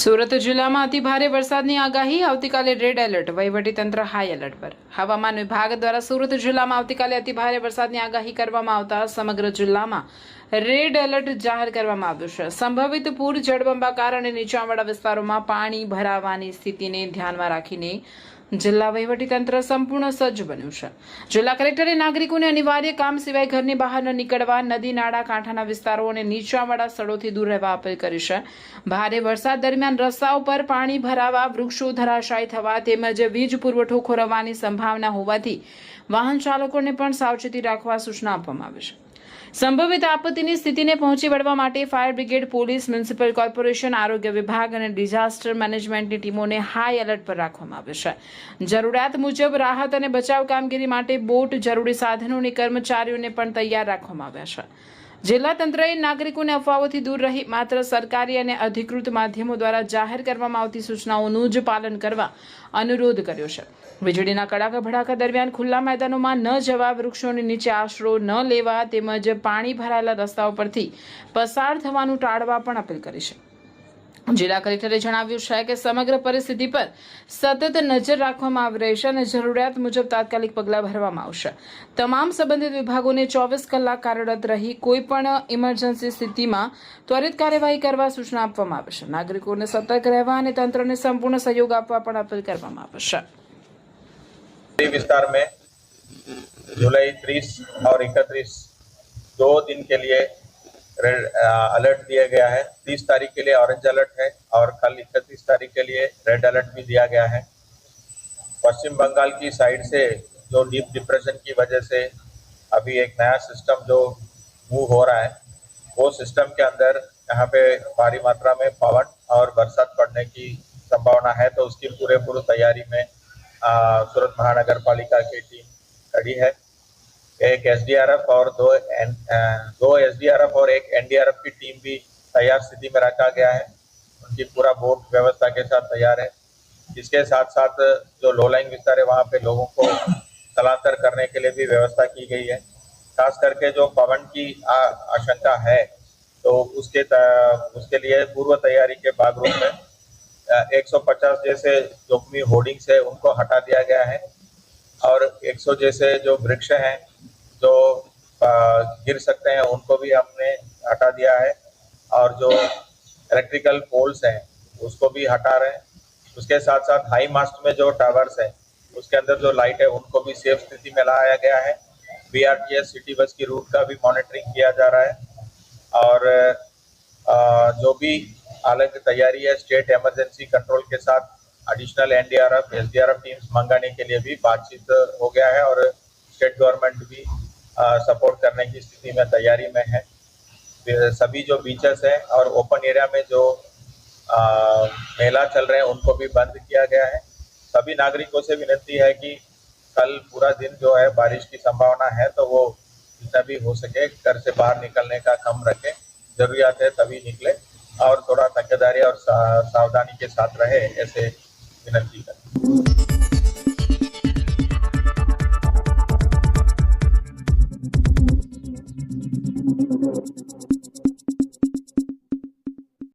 સુરત જિલ્લામાં અતિ ભારે વરસાદની આગાહી, આવતીકાલે રેડ એલર્ટ, વહીવટીતંત્ર હાઈ એલર્ટ પર। હવામાન વિભાગ દ્વારા સુરત જિલ્લામાં આવતીકાલે અતિ ભારે વરસાદની આગાહી કરવામાં આવતા સમગ્ર જિલ્લામાં રેડ એલર્ટ જાહેર કરવામાં આવ્યું છે। સંભવિત પૂર, જળબંબાકાર અને નીચાણવાળા વિસ્તારોમાં પાણી ભરાવાની સ્થિતિને ધ્યાનમાં રાખીને જિલ્લા વહીવટીતંત્ર સંપૂર્ણ સજ્જ બન્યું છે। જિલ્લા કલેક્ટરે નાગરિકોને અનિવાર્ય કામ સિવાય ઘરની બહાર ન નીકળવા, નદી નાળા કાંઠાના વિસ્તારો અને નીચાણવાળા સ્થળોથી દૂર રહેવા અપીલ કરી છે। ભારે વરસાદ દરમિયાન રસ્તાઓ પર પાણી ભરાવા, વૃક્ષો ધરાશાયી થવા તેમજ વીજ પુરવઠો ખોરવવાની સંભાવના હોવાથી વાહન ચાલકોને પણ સાવચેતી રાખવા સૂચના આપવામાં આવી છે। સંભવિત આપત્તિની સ્થિતિને પહોંચી વળવા માટે fire brigade, police, municipal corporation, આરોગ્ય વિભાગ અને ડિઝાસ્ટર મેનેજમેન્ટની ટીમોને હાઈ એલર્ટ પર રાખવામાં આવી છે। જરૂરિયાત મુજબ રાહત અને બચાવ કામગીરી માટે બોટ, જરૂરી સાધનો અને કર્મચારીઓને પણ તૈયાર રાખવામાં આવ્યા છે। જિલ્લા તંત્રએ નાગરિકોને અફવાઓથી દૂર રહી માત્ર સરકારી અને અધિકૃત માધ્યમો દ્વારા જાહેર કરવામાં આવતી સૂચનાઓનું જ પાલન કરવા અનુરોધ કર્યો છે। વીજળીના કડાકા ભડાકા દરમિયાન ખુલ્લા મેદાનોમાં ન જવા, વૃક્ષોની નીચે આશરો ન લેવા તેમજ પાણી ભરાયેલા રસ્તાઓ પરથી પસાર થવાનું ટાળવા પણ અપીલ કરી છે। જિલ્લા કલેક્ટરે જણાવ્યું છે કે સમગ્ર પરિસ્થિતિ પર સતત નજર રાખવામાં આવી રહી છે અને જરૂરિયાત મુજબ તાત્કાલિક પગલાં ભરવામાં આવશે। તમામ સંબંધિત વિભાગોને 24 કલાક કાર્યરત રહી કોઈપણ ઇમરજન્સી સ્થિતિમાં ત્વરિત કાર્યવાહી કરવા સૂચના આપવામાં આવી છે। નાગરિકોને સતર્ક રહેવા અને તંત્રને સંપૂर्ण સહયોગ આપવા પણ અપીલ કરવામાં આવી છે। विस्तार में जुलाई 30 और 31 दो दिन के लिए अलर्ट दिया गया है। 30 तारीख के लिए ऑरेंज अलर्ट है और कल 31 तारीख के लिए रेड अलर्ट भी दिया गया है। पश्चिम बंगाल की साइड से जो डीप डिप्रेशन की वजह से अभी एक नया सिस्टम जो मूव हो रहा है, वो सिस्टम के अंदर यहाँ पे भारी मात्रा में पवन और बरसात पड़ने की संभावना है, तो उसकी पूरी तैयारी में सूरत महानगर पालिका की टीम खड़ी है। एक एसडीआरएफ और दो एसडीआरएफ और एक एनडीआरएफ की टीम भी तैयार स्थिति में रखा गया है। उनकी पूरा बोट व्यवस्था के साथ तैयार है। इसके साथ साथ जो लो लाइंग विस्तार है वहाँ पे लोगों को स्थलांतर करने के लिए भी व्यवस्था की गई है। खास करके जो पवन की आशंका है तो उसके लिए पूर्व तैयारी के भागरूप में 150 जैसे जोखिमी होर्डिंग्स है उनको हटा दिया गया है और 100 जैसे जो वृक्ष हैं जो गिर सकते हैं उनको भी हमने हटा दिया है और जो इलेक्ट्रिकल पोल्स हैं उसको भी हटा रहे हैं। उसके साथ साथ हाई मास्ट में जो टावर्स हैं उसके अंदर जो लाइट है उनको भी सेफ स्थिति में लाया गया है। बीआरटीएस सिटी बस की रूट का भी मॉनिटरिंग किया जा रहा है और जो भी अलग तैयारी है स्टेट इमरजेंसी कंट्रोल के साथ एडिशनल एनडीआरएफ, एसडीआरएफ टीम्स मंगाने के लिए भी बातचीत हो गया है और स्टेट गवर्नमेंट भी सपोर्ट करने की स्थिति में तैयारी में है। सभी जो बीचेस हैं और ओपन एरिया में जो मेला चल रहे हैं उनको भी बंद किया गया है। सभी नागरिकों से विनती है कि कल पूरा दिन जो है बारिश की संभावना है, तो वो जितना भी हो सके घर से बाहर निकलने का कम रखें। जरूरियात है तभी निकले और थोड़ा तकेदारी और सावधानी के साथ रहे, ऐसे विनती करें।